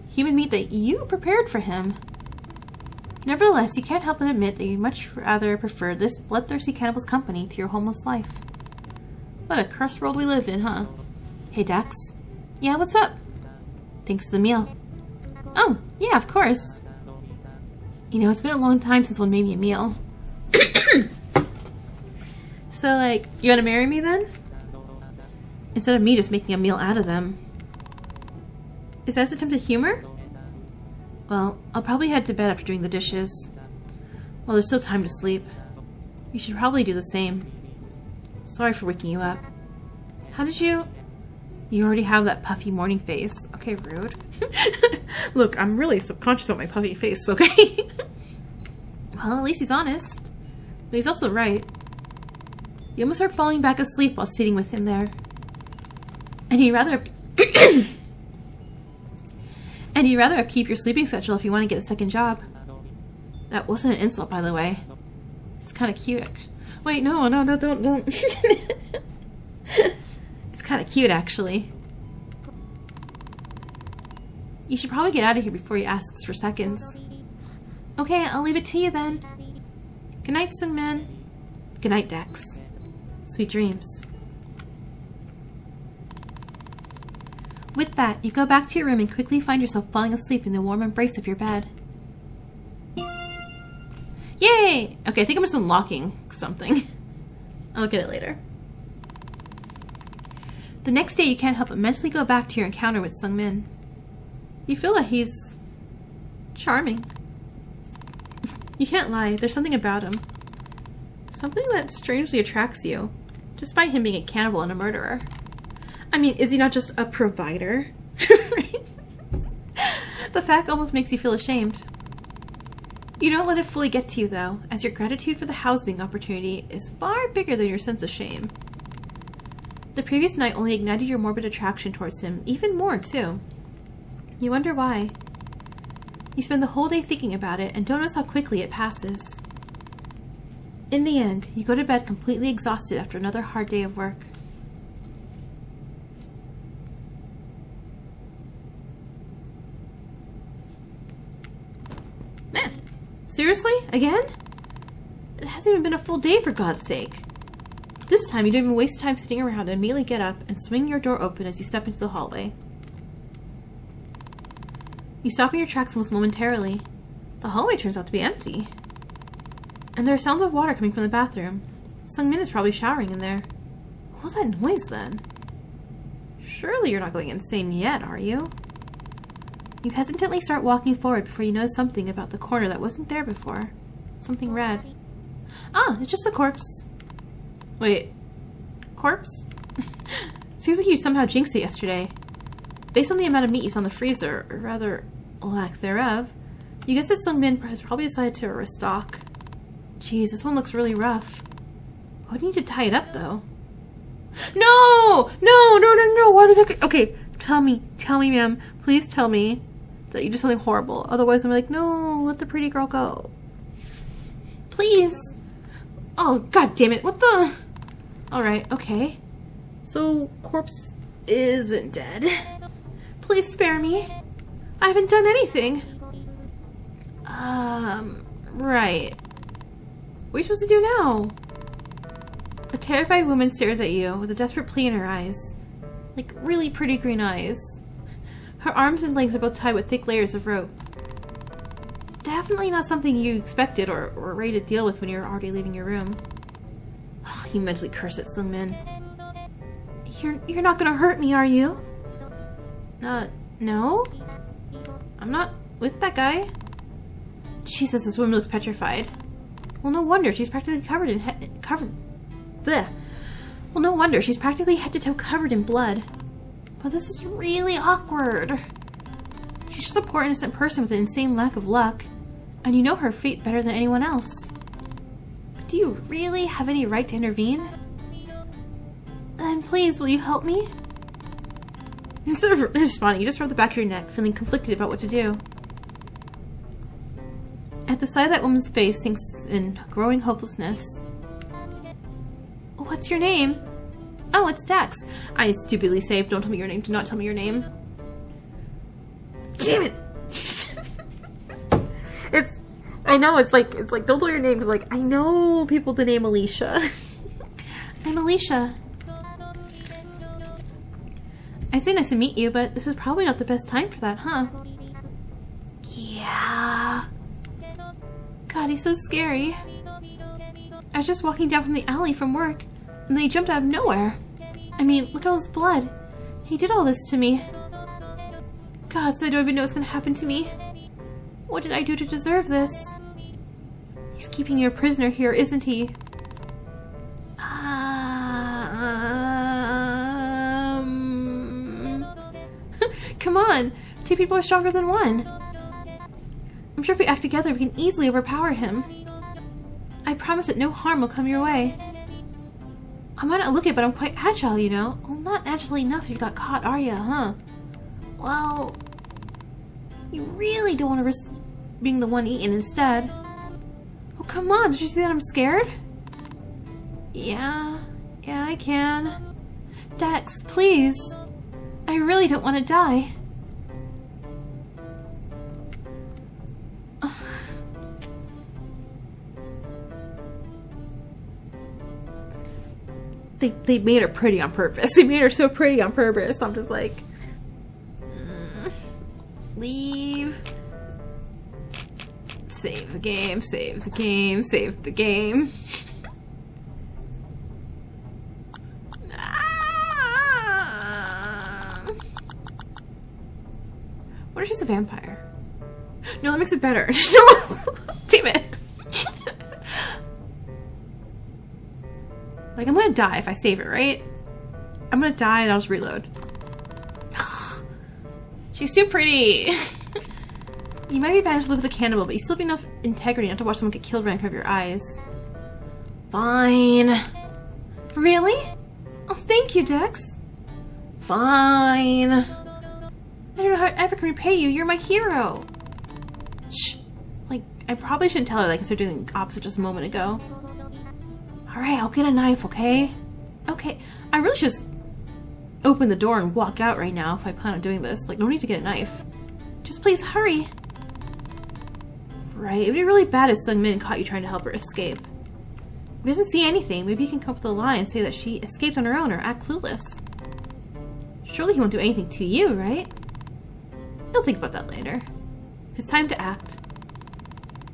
Human meat that you prepared for him. Nevertheless, you can't help but admit that you'd much rather prefer this bloodthirsty cannibal's company to your homeless life. What a cursed world we live in, huh? Hey, Dex. Yeah, what's up? Thanks for the meal. Oh, yeah, of course. You know, it's been a long time since one made me a meal. So, like, you want to marry me then? Instead of me just making a meal out of them. Is that an attempt at humor? Well, I'll probably head to bed after doing the dishes. Well, there's still time to sleep. You should probably do the same. Sorry for waking you up. How did you... You already have that puffy morning face. Okay, rude. Look, I'm really subconscious about my puffy face, okay? Well, at least he's honest. But he's also right. You almost start falling back asleep while sitting with him there. And he'd rather... And you'd rather keep your sleeping schedule if you want to get a second job. That wasn't an insult, by the way. It's kind of cute, actually. Wait, no, don't. It's kind of cute, actually. You should probably get out of here before he asks for seconds. Okay, I'll leave it to you then. Good night, Sung-min. Good night, Dex. Sweet dreams. With that, you go back to your room and quickly find yourself falling asleep in the warm embrace of your bed. Yay! Okay, I think I'm just unlocking something. I'll look at it later. The next day, you can't help but mentally go back to your encounter with Sung-min. You feel that he's... charming. You can't lie, there's something about him. Something that strangely attracts you, despite him being a cannibal and a murderer. I mean, is he not just a provider? The fact almost makes you feel ashamed. You don't let it fully get to you, though, as your gratitude for the housing opportunity is far bigger than your sense of shame. The previous night only ignited your morbid attraction towards him, even more, too. You wonder why. You spend the whole day thinking about it and don't notice how quickly it passes. In the end, you go to bed completely exhausted after another hard day of work. Seriously? Again? It hasn't even been a full day, for God's sake. This time, you don't even waste time sitting around and immediately get up and swing your door open as you step into the hallway. You stop in your tracks almost momentarily. The hallway turns out to be empty. And there are sounds of water coming from the bathroom. Sung-min is probably showering in there. What was that noise then? Surely you're not going insane yet, are you? You hesitantly start walking forward before you notice something about the corner that wasn't there before. Something red. Ah, it's just a corpse. Wait, corpse? Seems like you somehow jinxed it yesterday. Based on the amount of meat you saw in the freezer, or rather, lack thereof, you guess that Sungmin has probably decided to restock. Jeez, this one looks really rough. Why do you need to tie it up, though? No! No! Why did I... Okay, tell me, ma'am. Please tell me that you did something horrible. Otherwise, I'm like, no, let the pretty girl go. Please. Oh, god damn it. What the... Alright, okay. So, corpse isn't dead. Please spare me. I haven't done anything. Right. What are you supposed to do now? A terrified woman stares at you with a desperate plea in her eyes. Like, really pretty green eyes. Her arms and legs are both tied with thick layers of rope. Definitely not something you expected or were ready to deal with when you were already leaving your room. You mentally curse at Sungmin. You're not gonna hurt me, are you? No? I'm not with that guy. Jesus, this woman looks petrified. Well, no wonder. She's practically Well, no wonder. She's practically head to toe covered in blood. But this is really awkward. She's just a poor innocent person with an insane lack of luck. And you know her fate better than anyone else. But do you really have any right to intervene? Then please, will you help me? Instead of responding, you just rub the back of your neck, feeling conflicted about what to do. At the sight of that woman's face sinks in growing hopelessness. What's your name? Oh, it's Dex. I stupidly say, don't tell me your name. Do not tell me your name. Damn it! I know, it's like, don't tell your name, because, like, I know people the name Alicia. I'm Alicia. I'd say nice to meet you, but this is probably not the best time for that, huh? Yeah. God, he's so scary. I was just walking down from the alley from work, and then he jumped out of nowhere. I mean, look at all his blood. He did all this to me. God, so I don't even know what's gonna happen to me. What did I do to deserve this? He's keeping you a prisoner here, isn't he? Come on! 2 people are stronger than 1. I'm sure if we act together, we can easily overpower him. I promise that no harm will come your way. I might not look it, but I'm quite agile, you know. Well, not agile enough if you got caught, are you, huh? Well, you really don't want to risk being the one eaten instead. Oh, come on, did you see that I'm scared? Yeah, I can. Dex, please. I really don't want to die. They made her pretty on purpose. They made her so pretty on purpose. I'm just like, leave. Save the game, save the game, save the game. What if she's a vampire? No, that makes it better. No! Damn it. Like, I'm gonna die if I save it, right? I'm gonna die and I'll just reload. She's too pretty. You might be banished to live with a cannibal, but you still have enough integrity not to watch someone get killed right in front of your eyes. Fine. Really? Oh, thank you, Dex. Fine. I don't know how I ever can repay you. You're my hero. Shh. Like, I probably shouldn't tell her, like, I started doing the opposite just a moment ago. Alright, I'll get a knife, okay? Okay. I really should just open the door and walk out right now if I plan on doing this. Like, no need to get a knife. Just please hurry. Right, it'd be really bad if Sungmin caught you trying to help her escape. If he doesn't see anything, maybe you can come up with a lie and say that she escaped on her own or act clueless. Surely he won't do anything to you, right? You'll think about that later. It's time to act.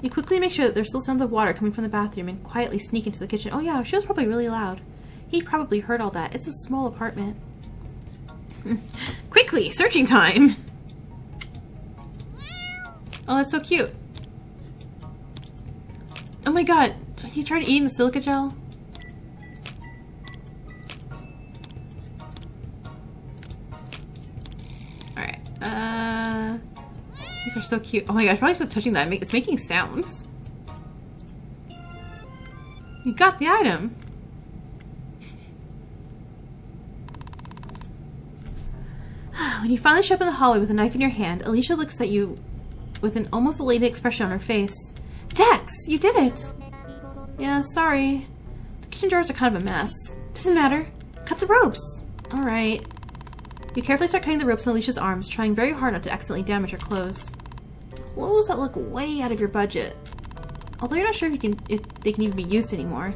You quickly make sure that there's still sounds of water coming from the bathroom and quietly sneak into the kitchen. Oh yeah, she was probably really loud. He probably heard all that. It's a small apartment. Quickly, searching time! Oh, that's so cute. Oh my god, He tried eating the silica gel. Alright, these are so cute. Oh my gosh, probably still touching that. It's making sounds. You got the item. When you finally show up in the hallway with a knife in your hand, Alicia looks at you with an almost elated expression on her face. Dex, you did it! Yeah, sorry. The kitchen drawers are kind of a mess. Doesn't matter. Cut the ropes. Alright. You carefully start cutting the ropes in Alicia's arms, trying very hard not to accidentally damage her clothes. Clothes that look way out of your budget. Although you're not sure if they can even be used anymore.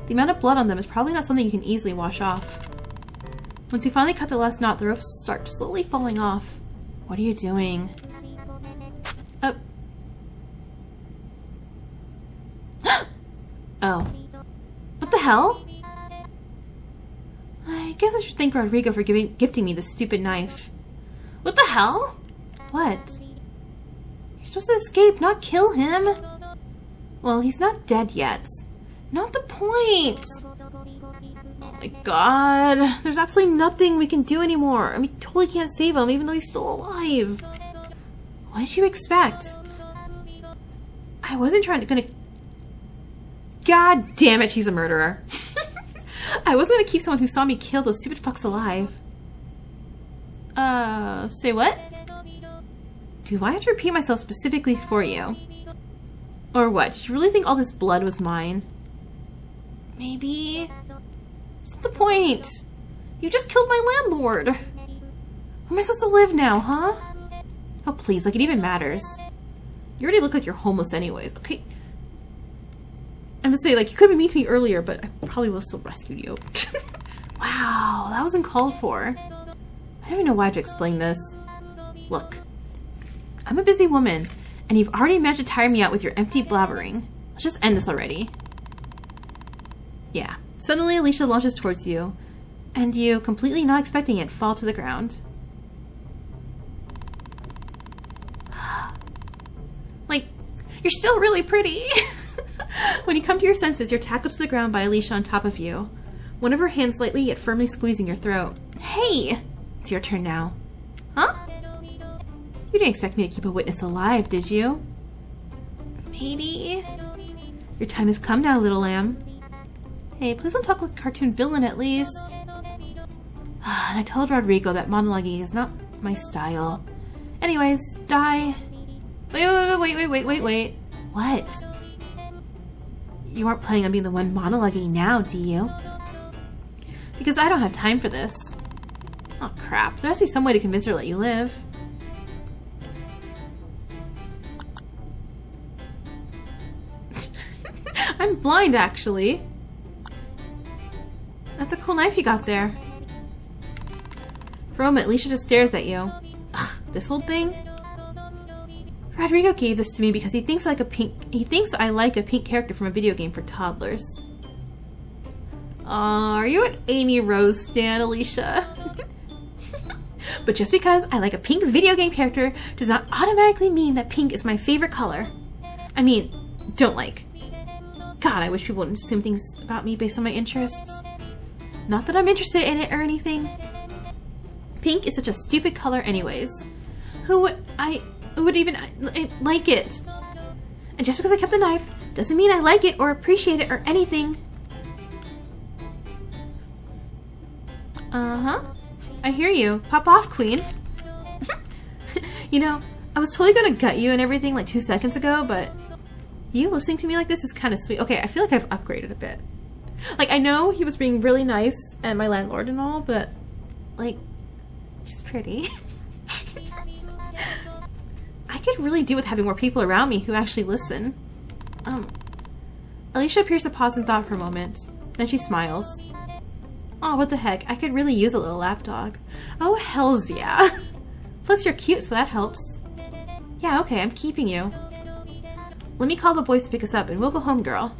The amount of blood on them is probably not something you can easily wash off. Once you finally cut the last knot, the ropes start slowly falling off. What are you doing? Oh. What the hell? I guess I should thank Rodrigo for gifting me this stupid knife. What the hell? What? You're supposed to escape, not kill him. Well, he's not dead yet. Not the point. Oh my god. There's absolutely nothing we can do anymore. I mean, totally can't save him, even though he's still alive. What did you expect? I wasn't gonna... God damn it, she's a murderer. I wasn't gonna keep someone who saw me kill those stupid fucks alive. Say what? Do I have to repeat myself specifically for you? Or what? Did you really think all this blood was mine? Maybe? What's the point? You just killed my landlord. Where am I supposed to live now, huh? Oh, please, like it even matters. You already look like you're homeless anyways, okay? I'm gonna say, like, you could have been mean to me earlier, but I probably will still rescue you. Wow, that was uncalled for. I don't even know why I have to explain this. Look, I'm a busy woman, and you've already managed to tire me out with your empty blabbering. Let's just end this already. Yeah. Suddenly, Alicia launches towards you, and you, completely not expecting it, fall to the ground. Like, you're still really pretty. When you come to your senses, you're tackled to the ground by Alicia on top of you. One of her hands slightly yet firmly squeezing your throat. Hey! It's your turn now. Huh? You didn't expect me to keep a witness alive, did you? Maybe. Your time has come now, little lamb. Hey, please don't talk like a cartoon villain at least. And I told Rodrigo that monologuing is not my style. Anyways, die. Wait. What? You aren't planning on being the one monologuing now, do you? Because I don't have time for this. Oh crap, there has to be some way to convince her to let you live. I'm blind, actually. That's a cool knife you got there. For a moment, Alicia just stares at you. Ugh, this old thing? Rodrigo gave this to me because he thinks I like a pink character from a video game for toddlers. Are you an Amy Rose stan, Alicia? But just because I like a pink video game character does not automatically mean that pink is my favorite color. I mean, don't like. God, I wish people wouldn't assume things about me based on my interests. Not that I'm interested in it or anything. Pink is such a stupid color anyways. Who would even like it? And just because I kept the knife doesn't mean I like it or appreciate it or anything. Uh-huh. I hear you. Pop off, queen. You know, I was totally gonna gut you and everything like 2 seconds ago, but you listening to me like this is kind of sweet. Okay, I feel like I've upgraded a bit. Like, I know he was being really nice and my landlord and all, but, like, she's pretty. I could really do with having more people around me who actually listen. Alicia appears to pause in thought for a moment. Then she smiles. Oh, what the heck, I could really use a little lapdog. Oh, hells yeah. Plus you're cute, so that helps. Yeah, okay, I'm keeping you. Let me call the boys to pick us up and we'll go home, girl.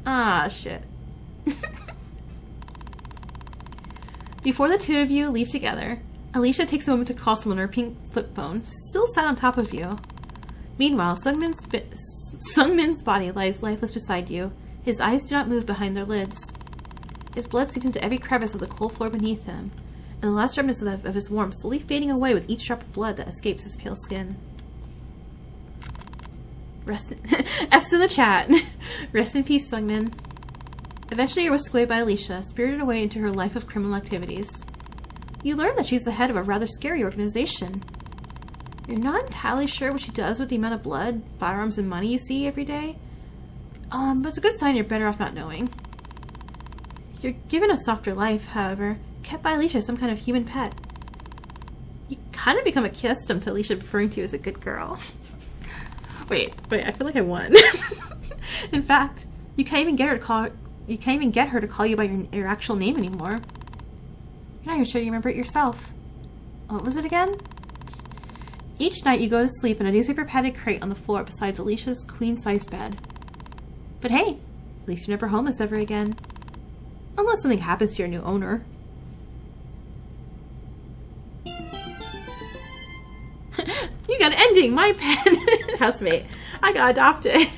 Ah, shit. Before the two of you leave together, Alicia takes a moment to call someone on her pink flip phone, still sat on top of you. Meanwhile, Sungmin's body lies lifeless beside you. His eyes do not move behind their lids. His blood seeps into every crevice of the cold floor beneath him, and the last remnants of his warmth slowly fading away with each drop of blood that escapes his pale skin. F's in the chat. Rest in peace, Sungmin. Eventually, you're whisked away by Alicia, spirited away into her life of criminal activities. You learn that she's the head of a rather scary organization. You're not entirely sure what she does with the amount of blood, firearms, and money you see every day. But it's a good sign you're better off not knowing. You're given a softer life, however, kept by Alicia as some kind of human pet. You kind of become accustomed to Alicia referring to you as a good girl. Wait, I feel like I won. In fact, you can't even get her to call you by your actual name anymore. You're not even sure you remember it yourself. What was it again? Each night you go to sleep in a newspaper padded crate on the floor beside Alicia's queen-size bed. But hey, at least you're never homeless ever again. Unless something happens to your new owner. You got an ending, my pen! Housemate, I got adopted.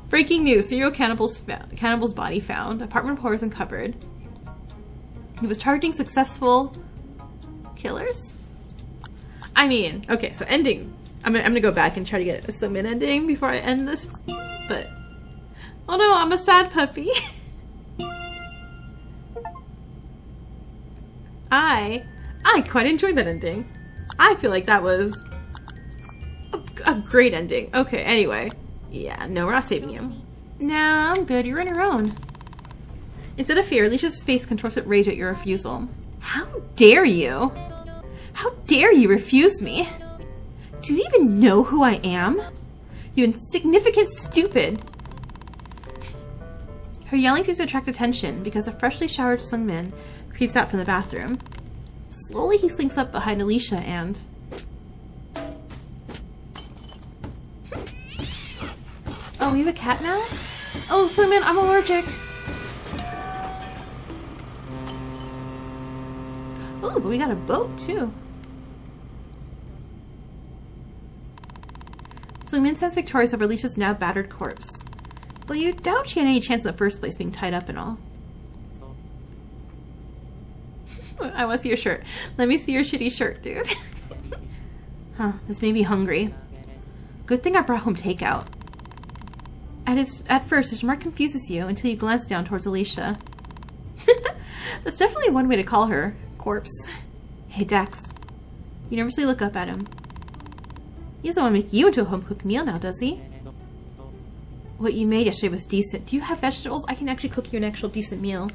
Breaking news, serial cannibal's body found. Apartment of horrors uncovered. He was targeting successful killers? I mean, okay, so ending. I'm gonna go back and try to get a Sungmin ending before I end this, but... Oh no, I'm a sad puppy. I quite enjoyed that ending. I feel like that was a great ending. Okay, anyway. Yeah, no, we're not saving you. Nah, I'm good. You're on your own. Instead of fear, Alicia's face contorts with rage at your refusal. How dare you? How dare you refuse me? Do you even know who I am? You insignificant stupid. Her yelling seems to attract attention because a freshly showered Sungmin creeps out from the bathroom. Slowly he slinks up behind Alicia and... Oh, we have a cat now? Oh, Sungmin, I'm allergic. Oh, but we got a boat too. Sungmin stands victorious over Alicia's now battered corpse. Though you doubt she had any chance in the first place being tied up and all. I want to see your shirt. Let me see your shitty shirt, dude. Huh, this made me hungry. Good thing I brought home takeout. At first, his remark confuses you until you glance down towards Alicia. That's definitely one way to call her. Corpse. Hey, Dex. You nervously look up at him. He doesn't want to make you into a home-cooked meal now, does he? What you made yesterday was decent. Do you have vegetables? I can actually cook you an actual decent meal.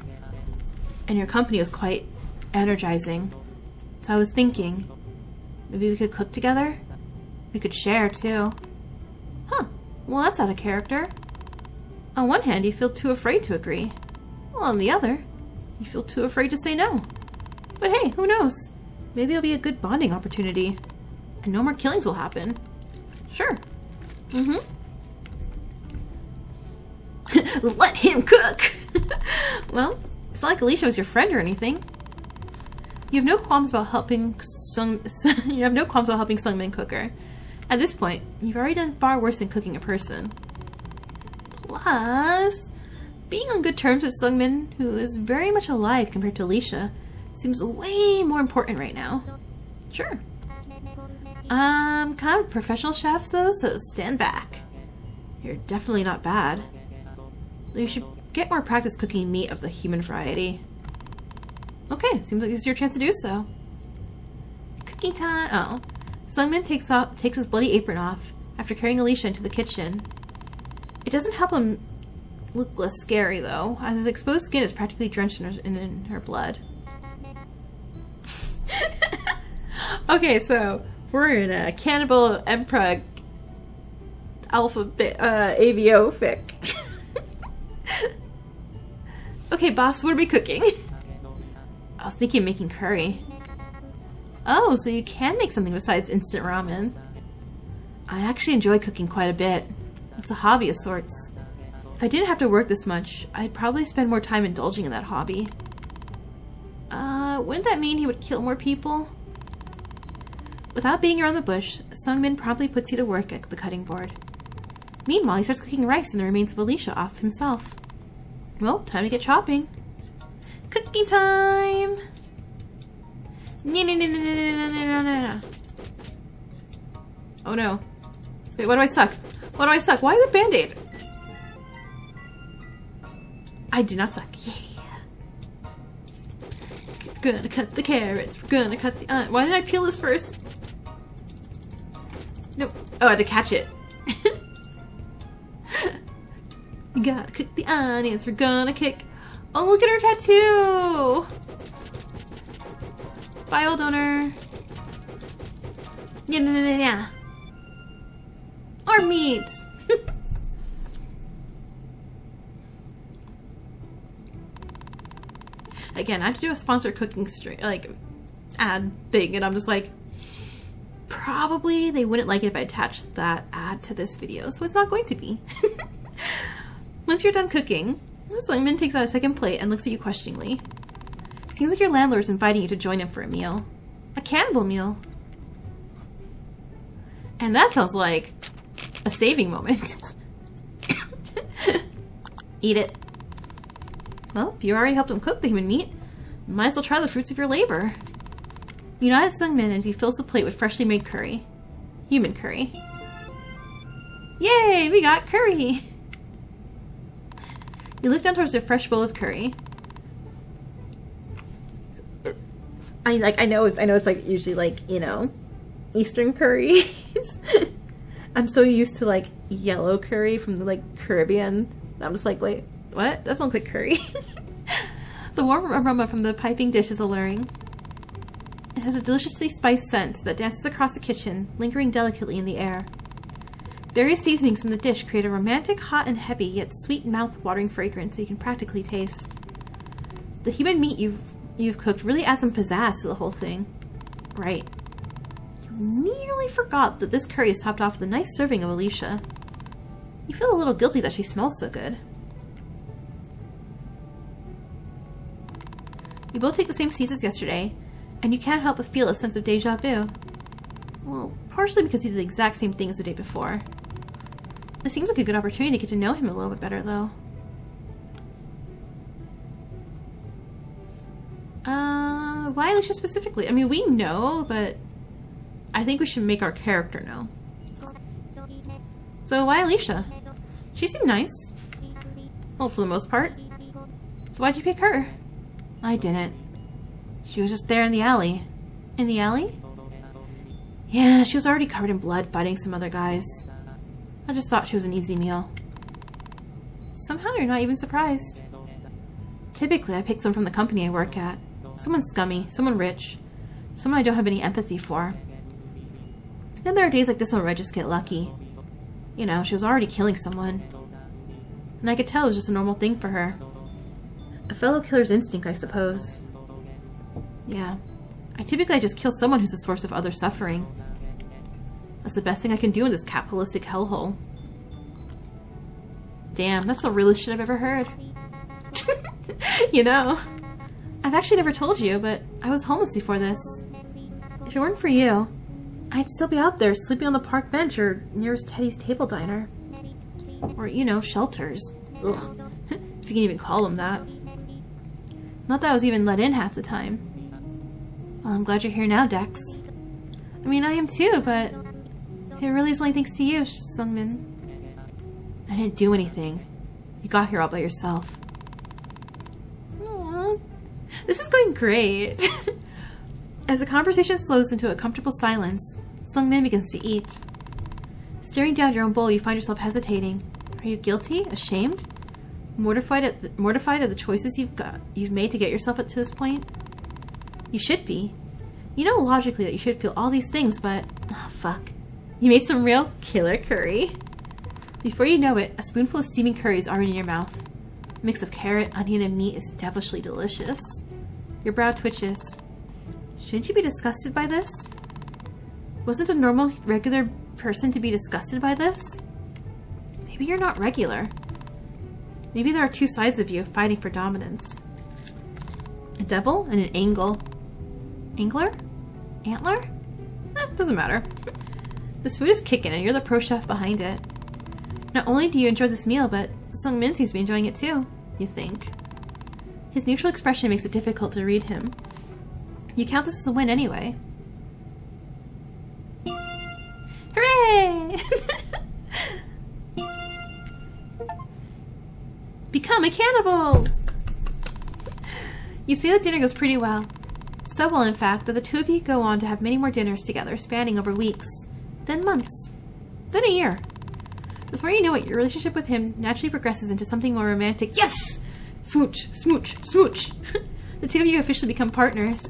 And your company was quite energizing. So I was thinking, maybe we could cook together? We could share, too. Huh. Well, that's out of character. On one hand, you feel too afraid to agree. Well, on the other, you feel too afraid to say no. But hey, who knows? Maybe it'll be a good bonding opportunity. And no more killings will happen. Sure. Mm-hmm. Let him cook! Well, it's not like Alicia was your friend or anything. You have no qualms about helping Sungmin cook her. At this point, you've already done far worse than cooking a person. Plus, being on good terms with Sungmin, who is very much alive compared to Alicia, seems way more important right now. Sure. Kind of professional chefs though, so stand back. You're definitely not bad. You should get more practice cooking meat of the human variety. Okay, seems like this is your chance to do so. Cooking time. Oh. Sungmin takes his bloody apron off after carrying Alicia into the kitchen. It doesn't help him look less scary though, as his exposed skin is practically drenched in her blood. Okay, so we're in a Cannibal MPREG alphabet AVO fic. Okay, boss, what are we cooking? I was thinking of making curry. Oh, so you can make something besides instant ramen. I actually enjoy cooking quite a bit. It's a hobby of sorts. If I didn't have to work this much, I'd probably spend more time indulging in that hobby. Wouldn't that mean he would kill more people? Without beating around the bush, Sungmin promptly puts you to work at the cutting board. Meanwhile, he starts cooking rice and the remains of Alicia off himself. Well, time to get chopping. Cooking time! Oh no. Wait, what do I suck? What do I suck? Why the band-aid? I did not suck. Yeah. We're gonna cut the carrots. We're gonna cut the onion. Why did I peel this first? No. Oh, I had to catch it. You gotta cook the onions. We're gonna kick. Oh, look at her tattoo! Bye, old owner. Yeah. Our meat! Again, I have to do a sponsored cooking stream, like, ad thing, and I'm just like, probably they wouldn't like it if I attached that ad to this video, so it's not going to be. Once you're done cooking, Sungmin takes out a second plate and looks at you questioningly. Seems like your landlord's inviting you to join him for a meal. A cannibal meal. And that sounds like a saving moment. Eat it. Well, if you already helped him cook the human meat, might as well try the fruits of your labor. You nod at Sungmin and he fills the plate with freshly made curry. Human curry. Yay, we got curry! You look down towards a fresh bowl of curry. I know it's like usually like, you know, Eastern curries. I'm so used to like yellow curry from the like Caribbean. I'm just like, wait, what? That sounds like curry. The warm aroma from the piping dish is alluring. It has a deliciously spiced scent that dances across the kitchen, lingering delicately in the air. Various seasonings in the dish create a romantic, hot and heavy, yet sweet mouth-watering fragrance that you can practically taste. The human meat you've cooked really adds some pizzazz to the whole thing. Right. You nearly forgot that this curry is topped off with a nice serving of Alicia. You feel a little guilty that she smells so good. You both take the same seats as yesterday, and you can't help but feel a sense of deja vu. Well, partially because you did the exact same thing as the day before. This seems like a good opportunity to get to know him a little bit better, though. Why Alicia specifically? I mean, we know, but I think we should make our character know. So why Alicia? She seemed nice. Well, for the most part. So why'd you pick her? I didn't. She was just there in the alley. In the alley? Yeah, she was already covered in blood fighting some other guys. I just thought she was an easy meal. Somehow you're not even surprised. Typically, I pick someone from the company I work at. Someone scummy, someone rich, someone I don't have any empathy for. Then there are days like this one where I just get lucky. You know, she was already killing someone. And I could tell it was just a normal thing for her. A fellow killer's instinct, I suppose. Yeah. I typically just kill someone who's the source of other suffering. That's the best thing I can do in this capitalistic hellhole. Damn, that's the realest shit I've ever heard. You know, I've actually never told you, but I was homeless before this. If it weren't for you, I'd still be out there sleeping on the park bench or nearest Teddy's table diner. Or, you know, shelters. Ugh. If you can even call them that. Not that I was even let in half the time. Well, I'm glad you're here now, Dex. I mean, I am too, but it really is only thanks to you, Sungmin. I didn't do anything. You got here all by yourself. Aww. This is going great. As the conversation slows into a comfortable silence, Sungmin begins to eat. Staring down your own bowl, you find yourself hesitating. Are you guilty? Ashamed? Mortified at the choices you've made to get yourself up to this point? You should be. You know logically that you should feel all these things, but... oh, fuck. You made some real killer curry. Before you know it, a spoonful of steaming curry is already in your mouth. A mix of carrot, onion, and meat is devilishly delicious. Your brow twitches. Shouldn't you be disgusted by this? Wasn't a normal, regular person to be disgusted by this? Maybe you're not regular. Maybe there are two sides of you fighting for dominance. A devil and an angler? Antler? Eh, Doesn't matter. This food is kicking and you're the pro chef behind it. Not only do you enjoy this meal, but Sungmin seems to be enjoying it too, you think. His neutral expression makes it difficult to read him. You count this as a win anyway. Hooray! Become a cannibal! You say the dinner goes pretty well. So well, in fact, that the two of you go on to have many more dinners together, spanning over weeks, then months, then a year. Before you know it, your relationship with him naturally progresses into something more romantic. Yes! Smooch, smooch, smooch! The two of you officially become partners.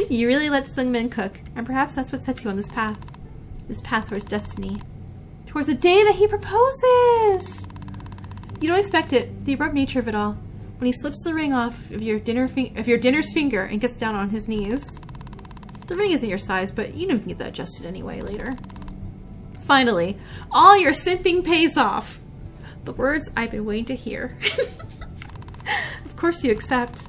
You really let Sungmin cook, and perhaps that's what sets you on this path. This path towards destiny. Towards the day that he proposes! You don't expect it, the abrupt nature of it all, when he slips the ring off of your dinner's finger and gets down on his knees. The ring isn't your size, but you know you can get that adjusted anyway later. Finally, all your simping pays off. The words I've been waiting to hear. Of course you accept.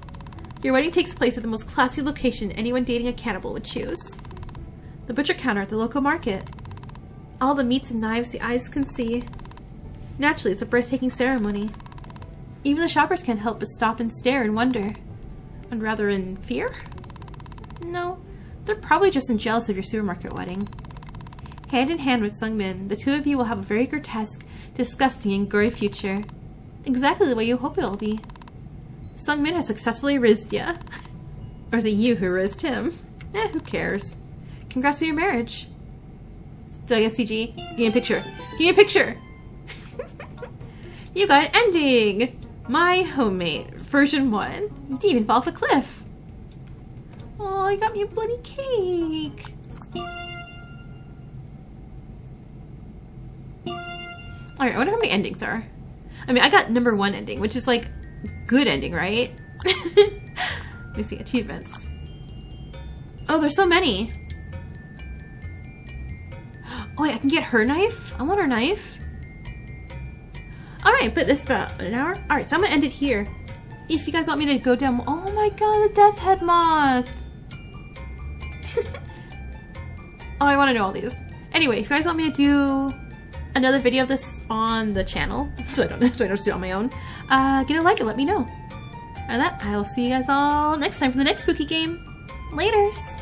Your wedding takes place at the most classy location anyone dating a cannibal would choose. The butcher counter at the local market. All the meats and knives the eyes can see. Naturally, it's a breathtaking ceremony. Even the shoppers can't help but stop and stare and wonder. And rather in fear? No, they're probably just jealous of your supermarket wedding. Hand in hand with Sungmin, the two of you will have a very grotesque, disgusting, and gory future. Exactly the way you hope it'll be. Sungmin has successfully rizzed ya. Or is it you who rizzed him? Who cares? Congrats on your marriage. Do I get CG? Give me a picture. Give me a picture! You got an ending! My Housemate, version 1. You didn't even fall off a cliff. Oh, you got me a bloody cake. Alright, I wonder how many endings are. I mean, I got number 1 ending, which is like good ending, right? Let me see, achievements. Oh, there's so many. Oh wait, I can get her knife? I want her knife. Alright, but this is about an hour. Alright, so I'm gonna end it here. If you guys want me to go down... Oh my god, the death head moth! Oh, I want to know all these. Anyway, if you guys want me to do another video of this on the channel, so I don't do it on my own, get a like and let me know. And that, I will see you guys all next time for the next spooky game. Laters!